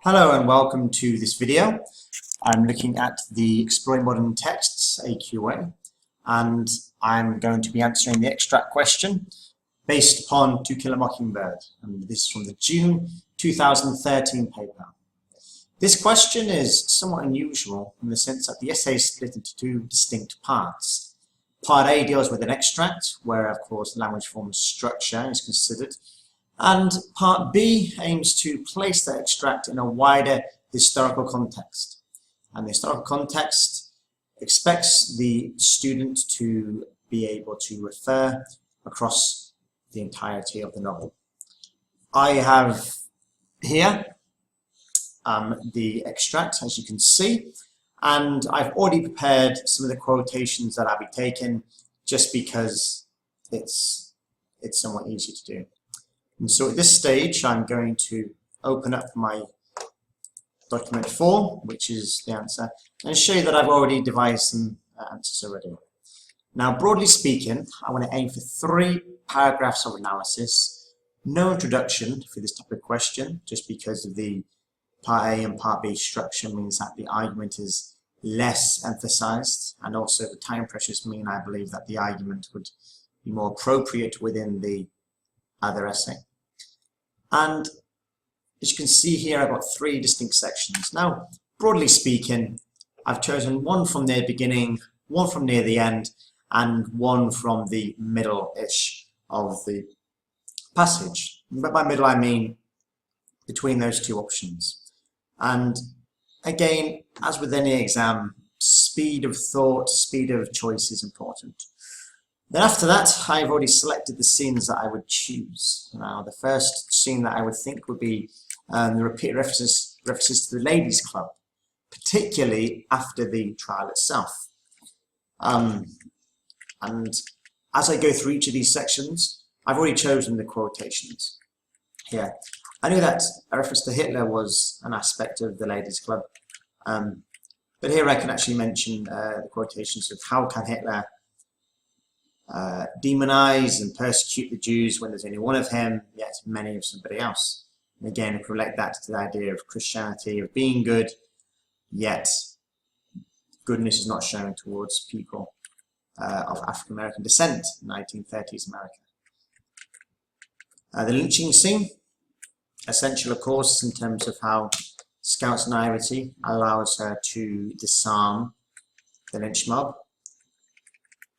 Hello and welcome to this video. I'm looking at the Exploring Modern Texts, AQA, and I'm going to be answering the extract question based upon To Kill a Mockingbird, and this is from the June 2013 paper. This question is somewhat unusual in the sense that the essay is split into two distinct parts. Part A deals with an extract, where of course language form structure is considered, and Part B aims to place the extract in a wider historical context. And the historical context expects the student to be able to refer across the entirety of the novel. I have here the extract, as you can see, and I've already prepared some of the quotations that I'll be taking just because it's somewhat easy to do. And so at this stage, I'm going to open up my document 4, which is the answer, and show you that I've already devised some answers already. Now, broadly speaking, I want to aim for 3 paragraphs of analysis. No introduction for this type of question, just because of the Part A and Part B structure means that the argument is less emphasized, and also the time pressures mean I believe that the argument would be more appropriate within the other essay. And as you can see here, I've got 3 distinct sections. Now, broadly speaking, I've chosen one from the beginning, one from near the end, and one from the middle-ish of the passage. But by middle, I mean between those 2 options. And again, as with any exam, speed of thought, speed of choice is important. Then after that, I've already selected the scenes that I would choose. Now, the first scene that I would think would be the repeated references to the ladies' club, particularly after the trial itself. And as I go through each of these sections, I've already chosen the quotations here. I knew that a reference to Hitler was an aspect of the ladies' club, but here I can actually mention the quotations of how can Hitler demonize and persecute the Jews when there's only one of him, yet many of somebody else. And again, if we relate that to the idea of Christianity, of being good, yet goodness is not shown towards people of African American descent in 1930s America. The lynching scene, essential of course in terms of how Scout's naivety allows her to disarm the lynch mob.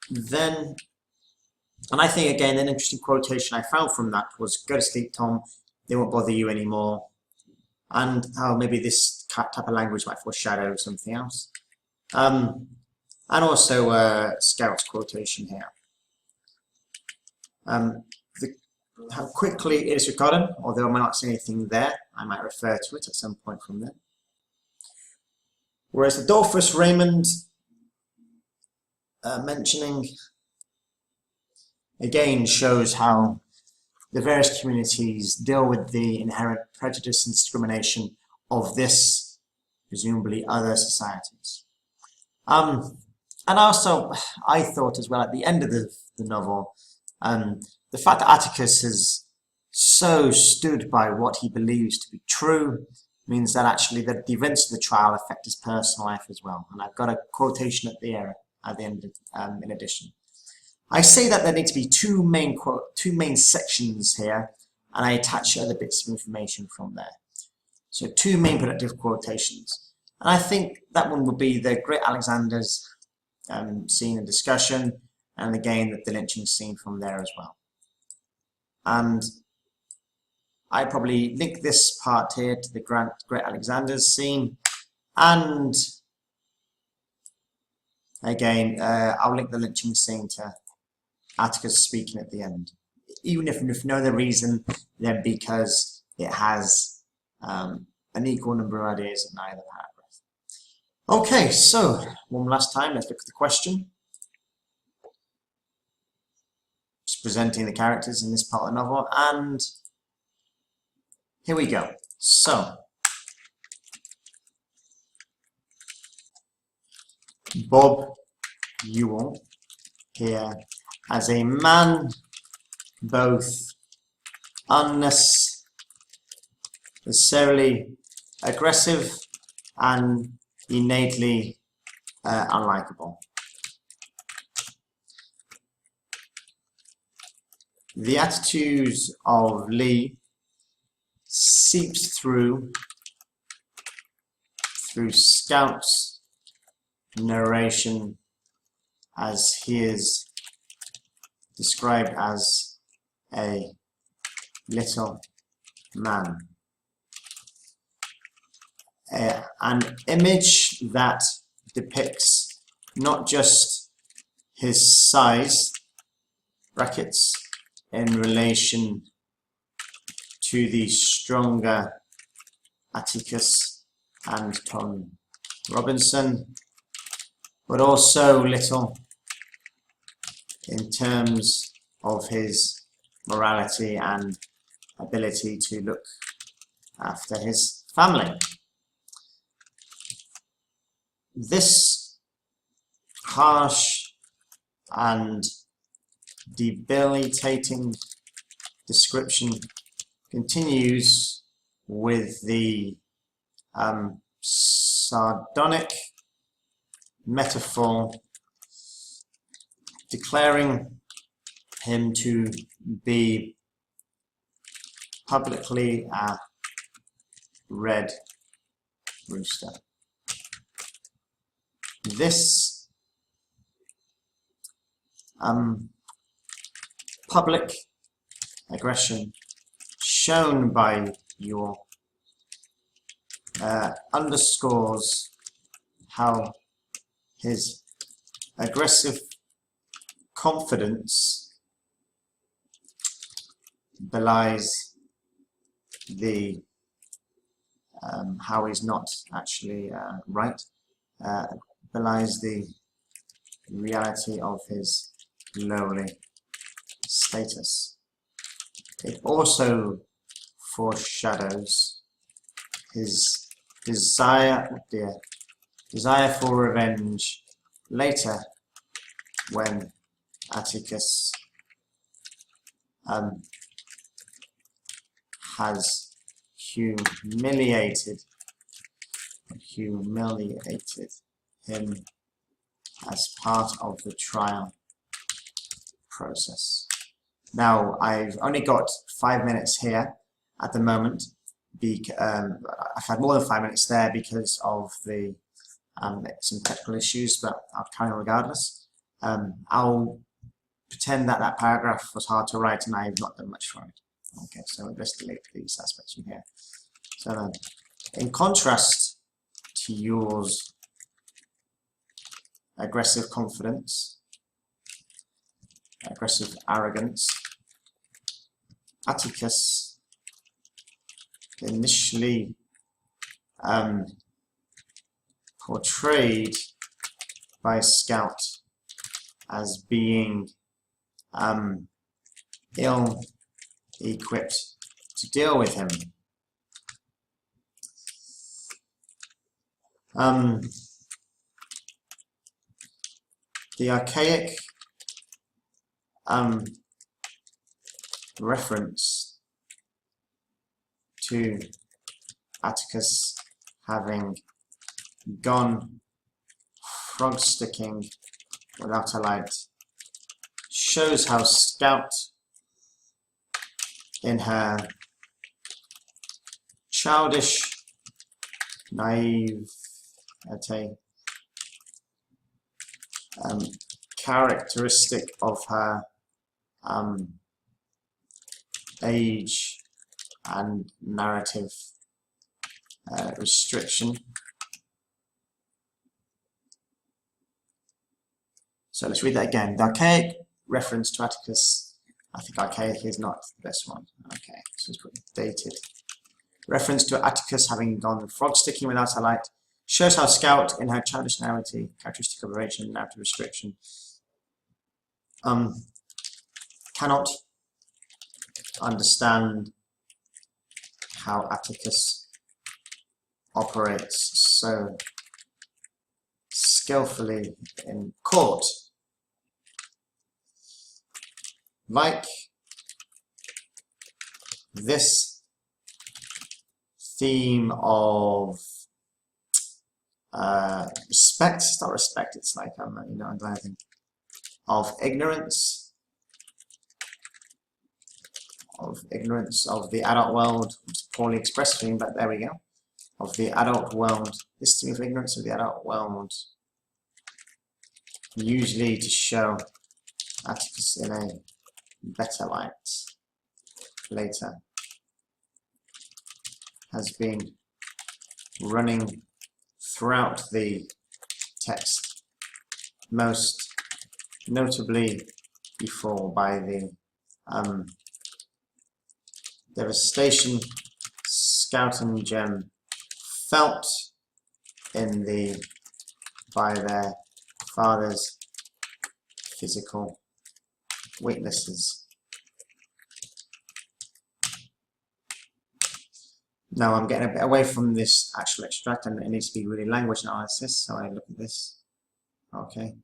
Then, and I think again an interesting quotation I found from that was, "Go to sleep, Tom, they won't bother you anymore," and how maybe this type of language might foreshadow something else. And also Scout's quotation here. How quickly it is forgotten, although I might not say anything there, I might refer to it at some point from there. Whereas Adolphus Raymond mentioning again shows how the various communities deal with the inherent prejudice and discrimination of this, presumably other societies. And also, I thought as well at the end of the novel, the fact that Atticus has so stood by what he believes to be true means that actually the events of the trial affect his personal life as well. And I've got a quotation at the end in addition. I say that there need to be two main sections here, and I attach other bits of information from there. So 2 main productive quotations. And I think that one would be the Great Alexander's scene and discussion, and again the lynching scene from there as well. And I probably link this part here to the Great Alexander's scene, and again, I'll link the lynching scene to Atticus speaking at the end, even if for no other reason than because it has an equal number of ideas in either paragraph. Okay, so one last time, let's look at the question. Just presenting the characters in this part of the novel, and here we go. So, Bob Ewell here as a man both unnecessarily aggressive and innately unlikable. The attitudes of Lee seeps through Scout's narration as he is described as a little man. An image that depicts not just his size, brackets, in relation to the stronger Atticus and Tom Robinson, but also little in terms of his morality and ability to look after his family. This harsh and debilitating description continues with the sardonic metaphor declaring him to be publicly a red rooster. This public aggression shown by York underscores how his aggressive confidence belies the how he's not actually right, belies the reality of his lowly status. It also foreshadows his desire for revenge later, when Atticus has humiliated him as part of the trial process. Now, I've only got 5 minutes here at the moment. I've had more than 5 minutes there because of the some technical issues, but I'll carry on regardless. I'll pretend that that paragraph was hard to write and I've not done much for it. Okay, so let's delete these aspects from here. So then, in contrast to yours aggressive confidence, aggressive arrogance, Atticus initially portrayed by Scout as being ill-equipped to deal with him. The archaic reference to Atticus having gone frog sticking without a light shows how Scout, in her childish naivete, characteristic of her age and narrative restriction. So let's read that again. The archaic reference to Atticus, I think archaic is not the best one. Okay, so let's put dated. Reference to Atticus having gone frog sticking without a light shows how Scout, in her childish naivety, characteristic of her age and narrative restriction, cannot understand how Atticus operates so skillfully in court. Like this theme of respect. It's not respect, it's like, you know, I think of ignorance of the adult world. It's poorly expressed theme, but there we go. Of the adult world, this theme of ignorance of the adult world, usually to show Atticus in a better light later, has been running throughout the text, most notably before by the devastation Scout and Jem felt by their father's physical weaknesses. Now I'm getting a bit away from this actual extract, and it needs to be really language analysis, so I look at this. Okay.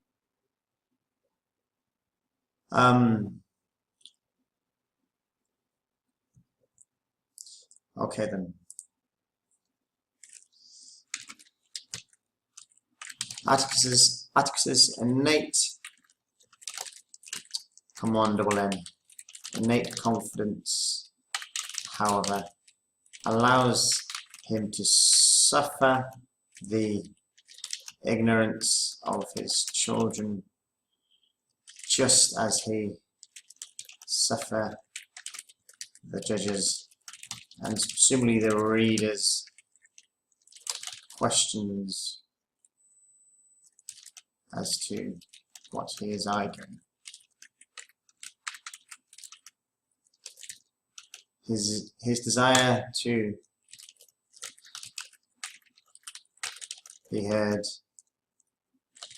Okay then. Atticus's innate, come on, double N, innate confidence, however, allows him to suffer the ignorance of his children just as he suffer the judges and presumably the readers' questions as to what he is arguing. His desire to be heard,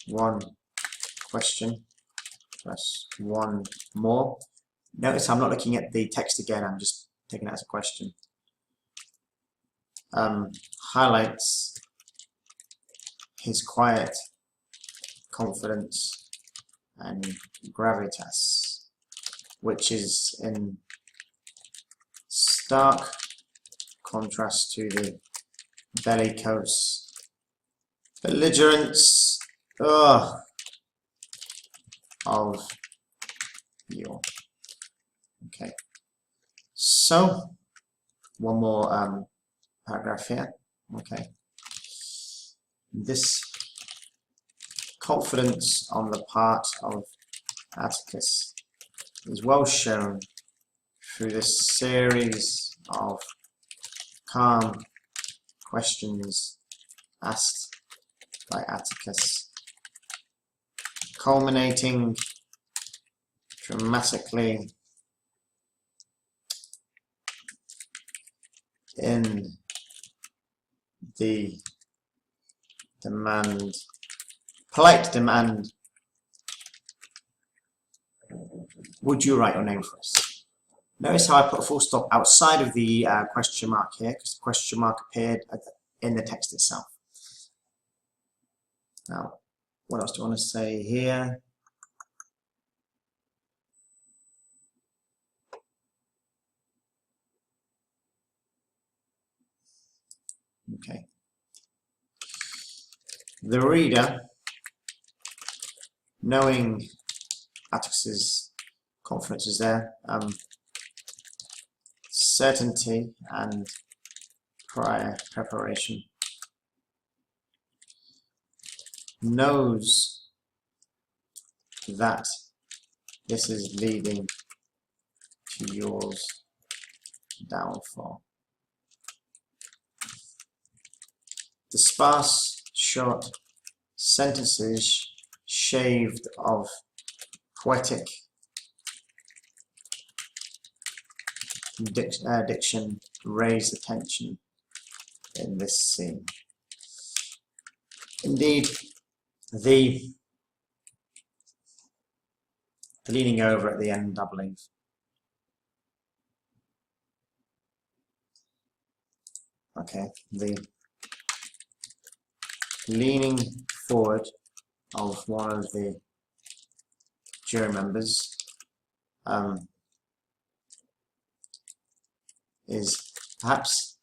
one question plus one more. Notice I'm not looking at the text again, I'm just taking it as a question. Highlights his quiet confidence and gravitas, which is in stark contrast to the bellicose belligerence of your. Okay, so one more paragraph here. Okay, this confidence on the part of Atticus is well shown through this series of calm questions asked by Atticus, culminating dramatically in the polite demand, would you write your name for us? Notice how I put a full stop outside of the question mark here, because the question mark appeared in the text itself. Now, what else do I want to say here? Okay. The reader, knowing Atticus's confidence is there, certainty and prior preparation, knows that this is leading to yours downfall. The sparse, short sentences shaved of poetic diction raise attention in this scene. Indeed, the leaning over at the end, I believe. Okay, the leaning forward of one of the jury members is perhaps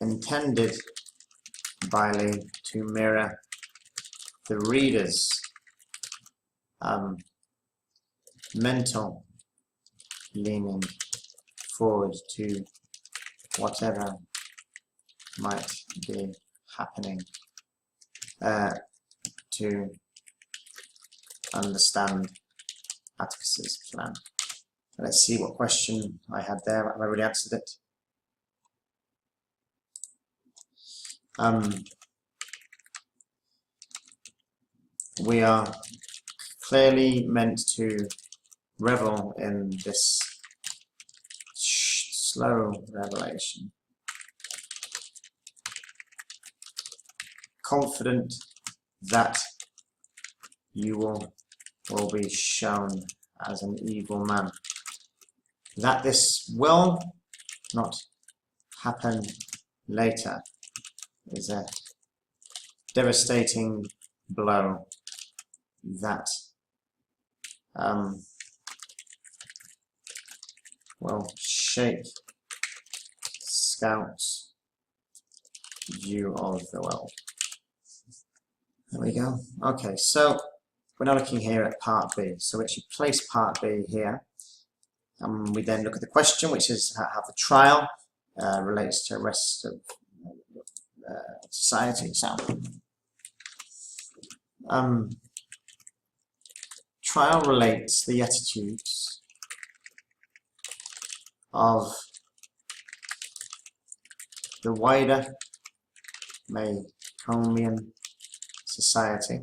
intended by to mirror the reader's mental leaning forward to whatever might be happening to understand Atticus's plan. Let's see what question I had there. Have I already answered it? We are clearly meant to revel in this slow revelation, confident that you will be shown as an evil man, that this will not happen later is a devastating blow that will shake Scout's view of the world. There we go. Okay, so we're now looking here at part B. So we actually place part B here. We then look at the question, which is how the trial relates to the rest of society. So, trial relates the attitudes of the wider Macombian society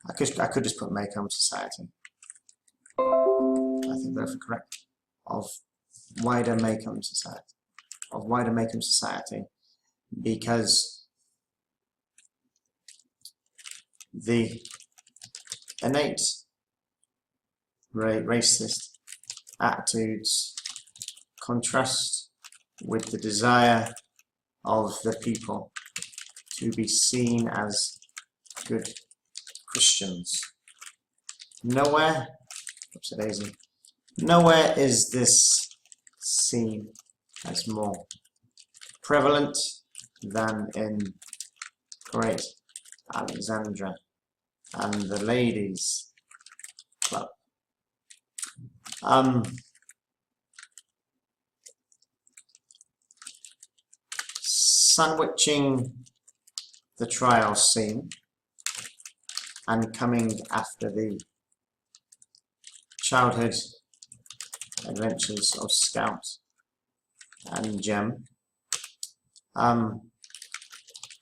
I could just put Macomb society. I think both are correct. Of wider Macomb society, because the innate racist attitudes contrast with the desire of the people to be seen as good Christians. Nowhere is this seen as more prevalent than in Great Alexandria and the Ladies' Club. Sandwiching the trial scene and coming after the childhood adventures of Scout and Jem, the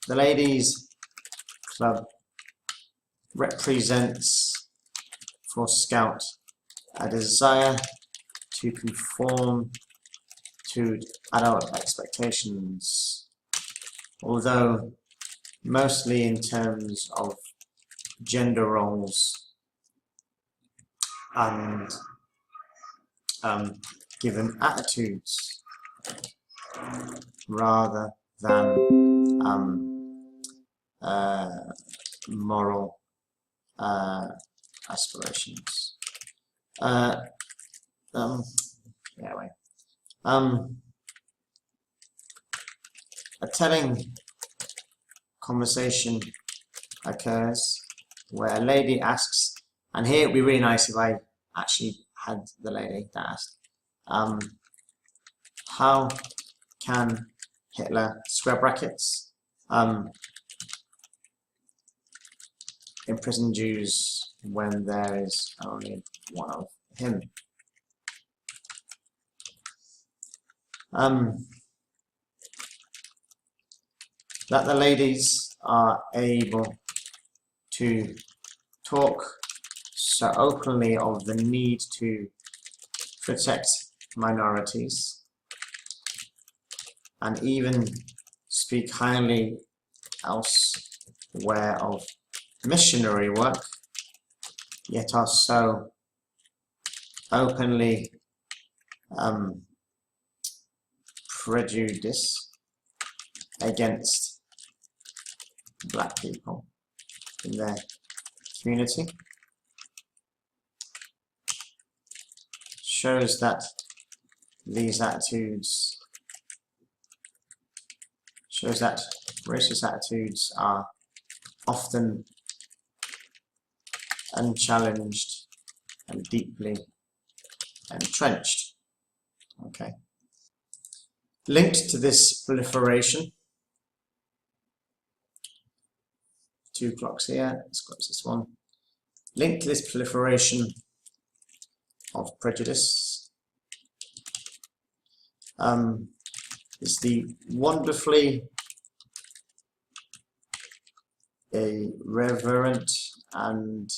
Ladies' Club represents for Scout a desire to conform to adult expectations, although mostly in terms of gender roles and given attitudes rather than moral aspirations. A telling conversation occurs where a lady asks, and here it would be really nice if I actually had the lady that asked, how can Hitler, square brackets, imprison Jews when there is only one of him? That the ladies are able to talk so openly of the need to protect minorities and even speak highly elsewhere of missionary work, yet are so openly prejudiced against black people in their community, shows that these attitudes, shows that racist attitudes are often unchallenged and deeply entrenched. Okay. Linked to this proliferation, 2 clocks here, let's close this one. Linked to this proliferation of prejudice is the wonderfully irreverent and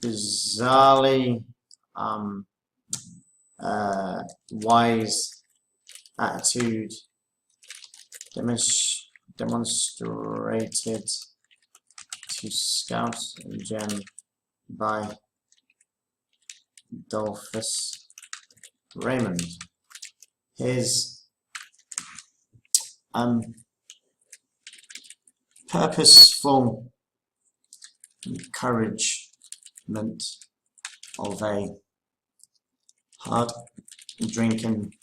bizarrely wise attitude demonstrated to Scout and Gem by Dolphus Raymond. His purposeful encouragement of a hard drinking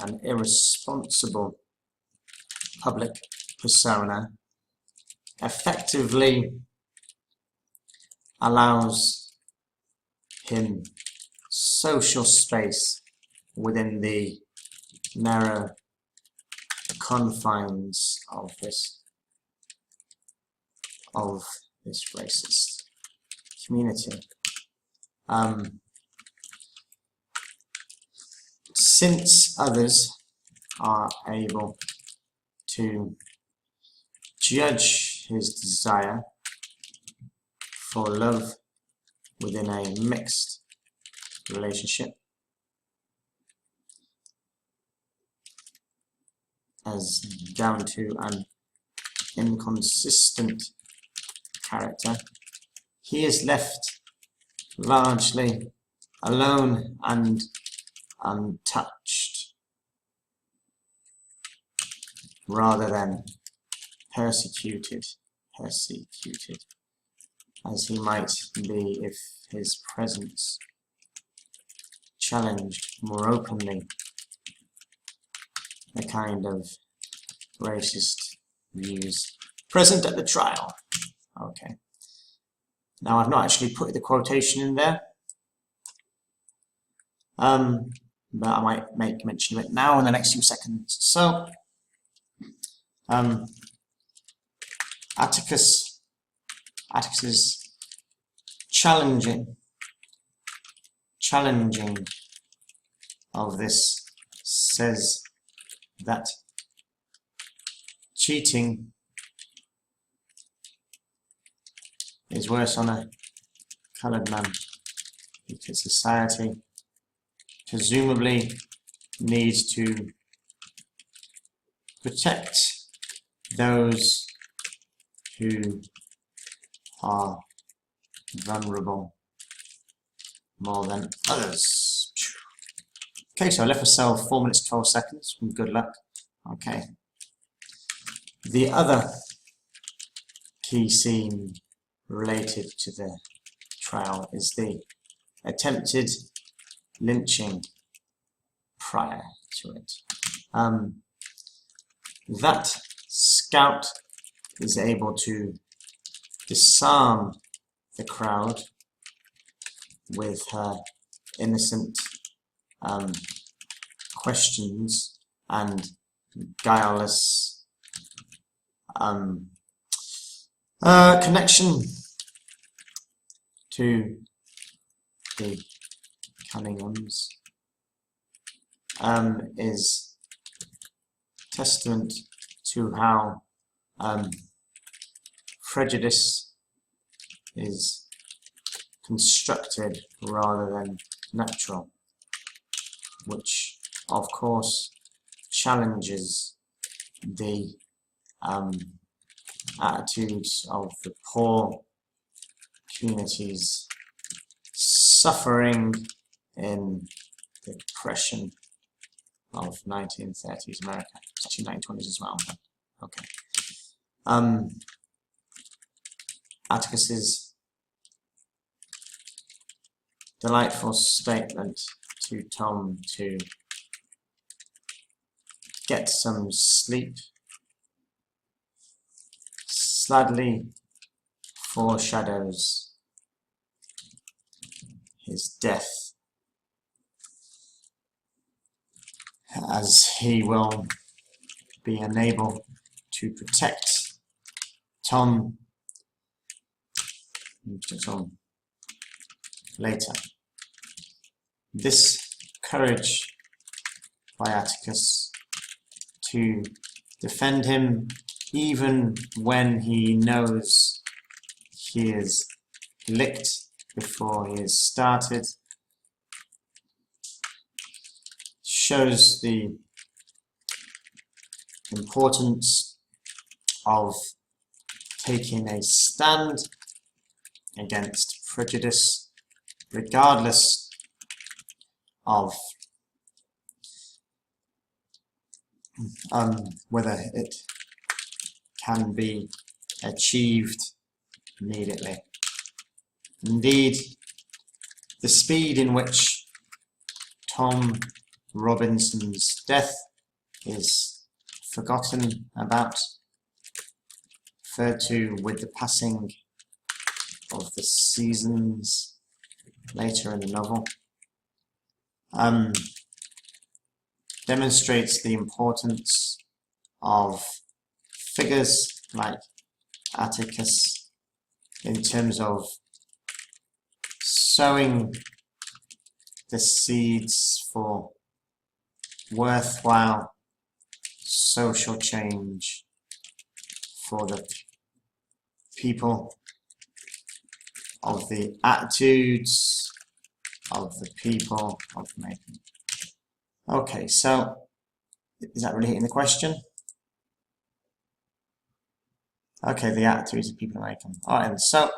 and irresponsible public persona effectively allows him social space within the narrow confines of this racist community. Since others are able to judge his desire for love within a mixed relationship as down to an inconsistent character, he is left largely alone and untouched, rather than persecuted as he might be if his presence challenged more openly the kind of racist views present at the trial. Okay. Now I've not actually put the quotation in there, but I might make mention of it now in the next few seconds. So, Atticus's challenging of this says that cheating is worse on a coloured man because society presumably needs to protect those who are vulnerable more than others. Okay, so I left myself 4 minutes 12 seconds. Good luck. Okay. The other key scene related to the trial is the attempted lynching prior to it. That Scout is able to disarm the crowd with her innocent questions and guileless connection to the Cunninghams is testament to how prejudice is constructed rather than natural, which of course challenges the attitudes of the poor communities suffering in the Depression of 1930s America. It's actually 1920s as well. Okay. Atticus's delightful statement to Tom to get some sleep slightly foreshadows his death, as he will be unable to protect Tom later. This courage by Atticus to defend him even when he knows he is licked before he has started shows the importance of taking a stand against prejudice, regardless of whether it can be achieved immediately. Indeed, the speed in which Tom Robinson's death is forgotten about, referred to with the passing of the seasons later in the novel, demonstrates the importance of figures like Atticus in terms of sowing the seeds for worthwhile social change for the people, of the attitudes of the people of making. Okay, so is that really hitting the question? Okay, the attitudes of people making. Alright, and so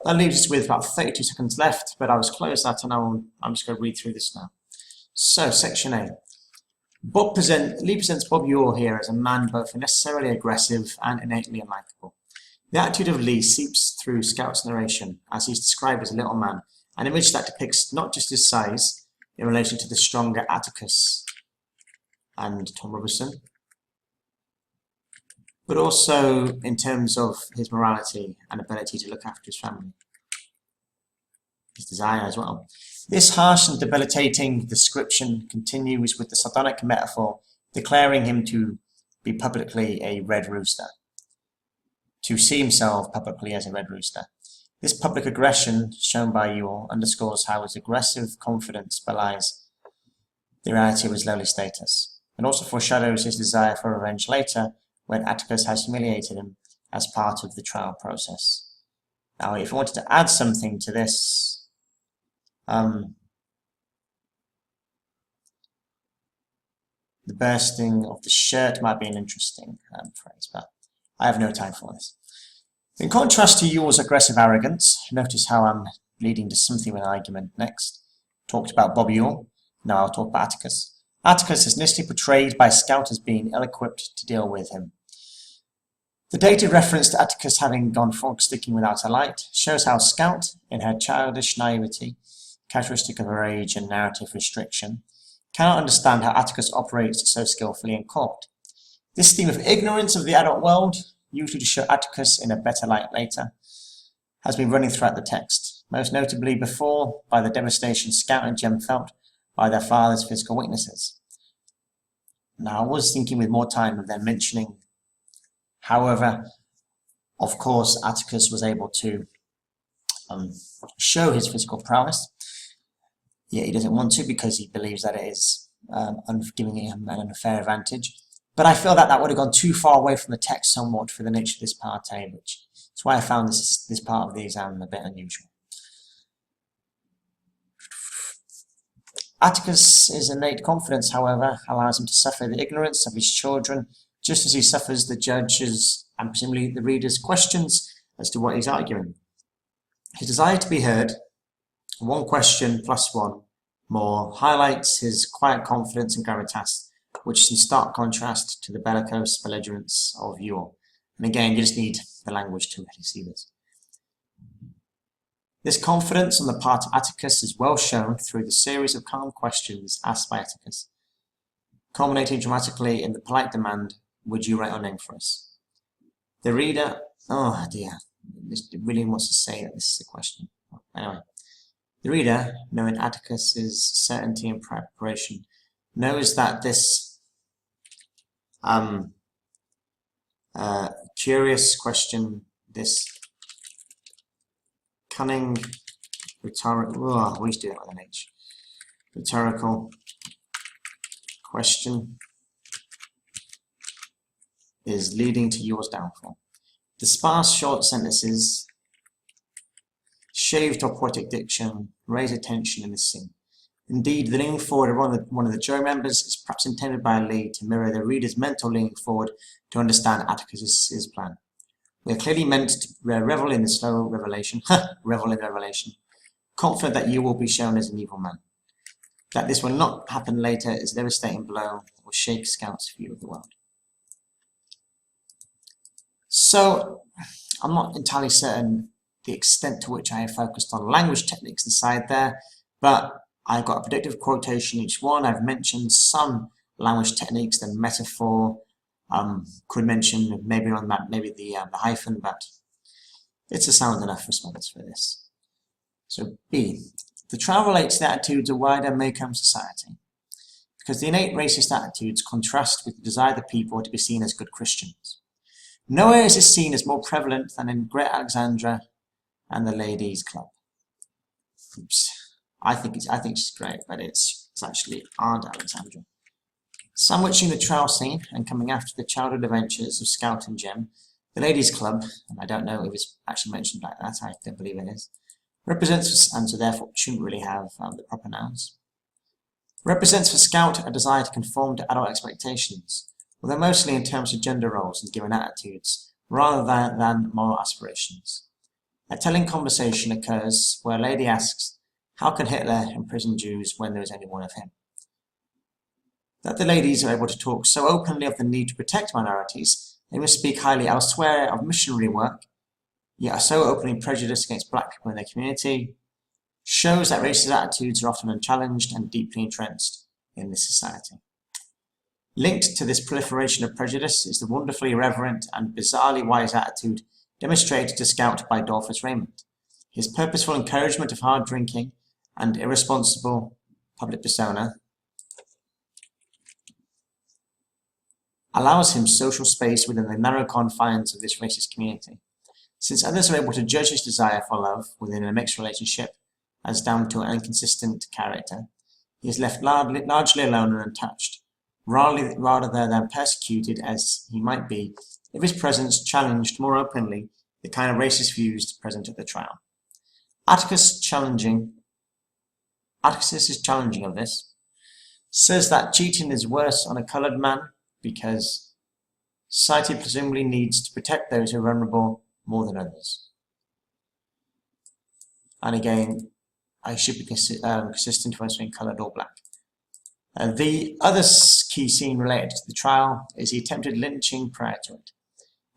that leaves us with about 32 seconds left, but I was close that and I'm just going to read through this now. So, section A. Lee presents Bob Ewell here as a man both necessarily aggressive and innately unlikable. The attitude of Lee seeps through Scout's narration as he's described as a little man, an image that depicts not just his size in relation to the stronger Atticus and Tom Robinson, but also in terms of his morality and ability to look after his family, his desire as well. This harsh and debilitating description continues with the sardonic metaphor declaring him to be publicly a red rooster, to see himself publicly as a red rooster. This public aggression shown by Ewell underscores how his aggressive confidence belies the reality of his lowly status, and also foreshadows his desire for revenge later when Atticus has humiliated him as part of the trial process. Now, if I wanted to add something to this, the bursting of the shirt might be an interesting phrase, but I have no time for this. In contrast to Ewell's aggressive arrogance, notice how I'm leading to something of an argument next. Talked about Bob Ewell, now I'll talk about Atticus. Atticus is initially portrayed by Scout as being ill-equipped to deal with him. The dated reference to Atticus having gone frog-sticking without a light shows how Scout, in her childish naivety, characteristic of her age and narrative restriction, cannot understand how Atticus operates so skillfully in court. This theme of ignorance of the adult world, usually to show Atticus in a better light later, has been running throughout the text, most notably before by the devastation Scout and Jem felt by their father's physical weaknesses. Now, I was thinking with more time of them mentioning, however, of course, Atticus was able to show his physical prowess, yet he doesn't want to because he believes that it is giving him an unfair advantage. But I feel that that would have gone too far away from the text somewhat for the nature of this part A, which is why I found this part of the exam a bit unusual. Atticus' innate confidence, however, allows him to suffer the ignorance of his children, just as he suffers the judge's and presumably the reader's questions as to what he's arguing. His desire to be heard, one question plus one more, highlights his quiet confidence and gravitas, which is in stark contrast to the bellicose belligerence of Ewell. And again, you just need the language to really see this. This confidence on the part of Atticus is well shown through the series of calm questions asked by Atticus, culminating dramatically in the polite demand, "Would you write your name for us?" The reader, oh dear, this really wants to say that this is a question. Anyway, the reader, knowing Atticus's certainty and preparation, knows that this curious question, this cunning rhetorical, we used to do that with an H, rhetorical question is leading to yours downfall. The sparse short sentences, shaved or poetic diction, raise attention in this scene. Indeed, the leaning forward of one of the jury members is perhaps intended by Lee to mirror the reader's mental leaning forward to understand Atticus's plan. We are clearly meant to revel in the slow revelation, revel in revelation, confident that you will be shown as an evil man. That this will not happen later is a devastating blow that will shake Scout's view of the world. So, I'm not entirely certain the extent to which I have focused on language techniques inside there, but I've got a predictive quotation each one. I've mentioned some language techniques, the metaphor, could mention maybe on that, maybe the hyphen, but it's a sound enough response for this. So B, the trial relates the attitudes of wider Maycomb society, because the innate racist attitudes contrast with the desire of the people to be seen as good Christians. Nowhere is this seen as more prevalent than in Great Alexandra and the Ladies' Club. Oops. I think she's great, but it's actually Aunt Alexandra. Sandwiching the trial scene and coming after the childhood adventures of Scout and Jem, the Ladies' Club, and I don't know if it's actually mentioned like that, I don't believe it is, represents, and so therefore shouldn't really have the proper nouns, represents for Scout a desire to conform to adult expectations, although mostly in terms of gender roles and given attitudes, rather than moral aspirations. A telling conversation occurs where a lady asks, "How can Hitler imprison Jews when there is only one of him?" That the ladies are able to talk so openly of the need to protect minorities, they must speak highly elsewhere of missionary work, yet are so openly prejudiced against black people in their community, shows that racist attitudes are often unchallenged and deeply entrenched in this society. Linked to this proliferation of prejudice is the wonderfully irreverent and bizarrely wise attitude demonstrated to Scout by Dolphus Raymond. His purposeful encouragement of hard drinking and irresponsible public persona allows him social space within the narrow confines of this racist community. Since others are able to judge his desire for love within a mixed relationship as down to an inconsistent character, he is left largely alone and untouched, rather than persecuted as he might be if his presence challenged more openly the kind of racist views present at the trial. Atticus's challenging of this says that cheating is worse on a coloured man because society presumably needs to protect those who are vulnerable more than others. And again, I should be consistent when saying coloured or black. The other key scene related to the trial is the attempted lynching prior to it.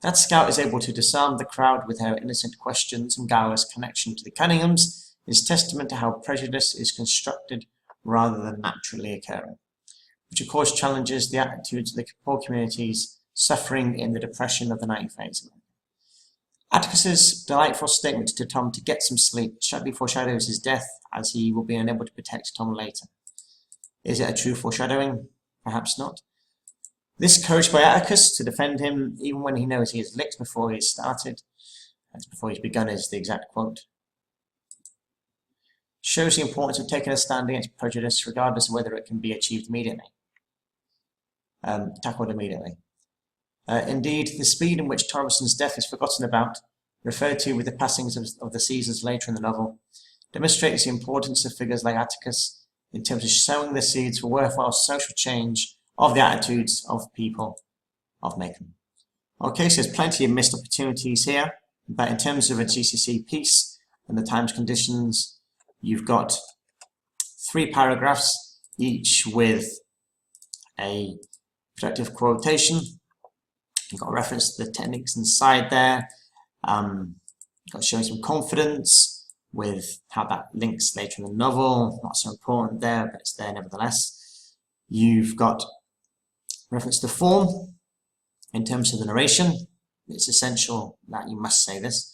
That Scout is able to disarm the crowd with her innocent questions and guileless connection to the Cunninghams is testament to how prejudice is constructed rather than naturally occurring, which of course challenges the attitudes of the poor communities suffering in the depression of the 1930s. Atticus's delightful statement to Tom to get some sleep foreshadows his death, as he will be unable to protect Tom later. Is it a true foreshadowing? Perhaps not. This courage by Atticus to defend him, even when he knows he is licked before he has started, that's before he's begun is the exact quote, shows the importance of taking a stand against prejudice, regardless of whether it can be achieved immediately, tackled immediately. Indeed, the speed in which Thomason's death is forgotten about, referred to with the passings of the seasons later in the novel, demonstrates the importance of figures like Atticus in terms of sowing the seeds for worthwhile social change of the attitudes of people of Maycomb. Okay, so there's plenty of missed opportunities here, but in terms of a GCSE piece and the times conditions, you've got 3 paragraphs, each with a productive quotation. You've got a reference to the techniques inside there. You've got showing some confidence, with how that links later in the novel. Not so important there, but it's there nevertheless. You've got reference to form in terms of the narration. It's essential that you must say this.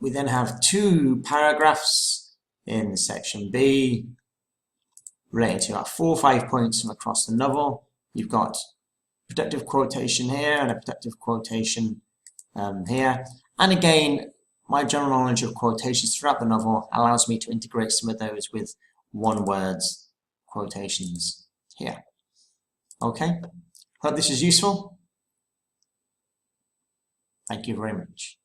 We then have 2 paragraphs in section B relating to our 4 or 5 points from across the novel. You've got protective quotation here and a protective quotation here. And again, my general knowledge of quotations throughout the novel allows me to integrate some of those with one-word quotations here. Okay, hope this is useful. Thank you very much.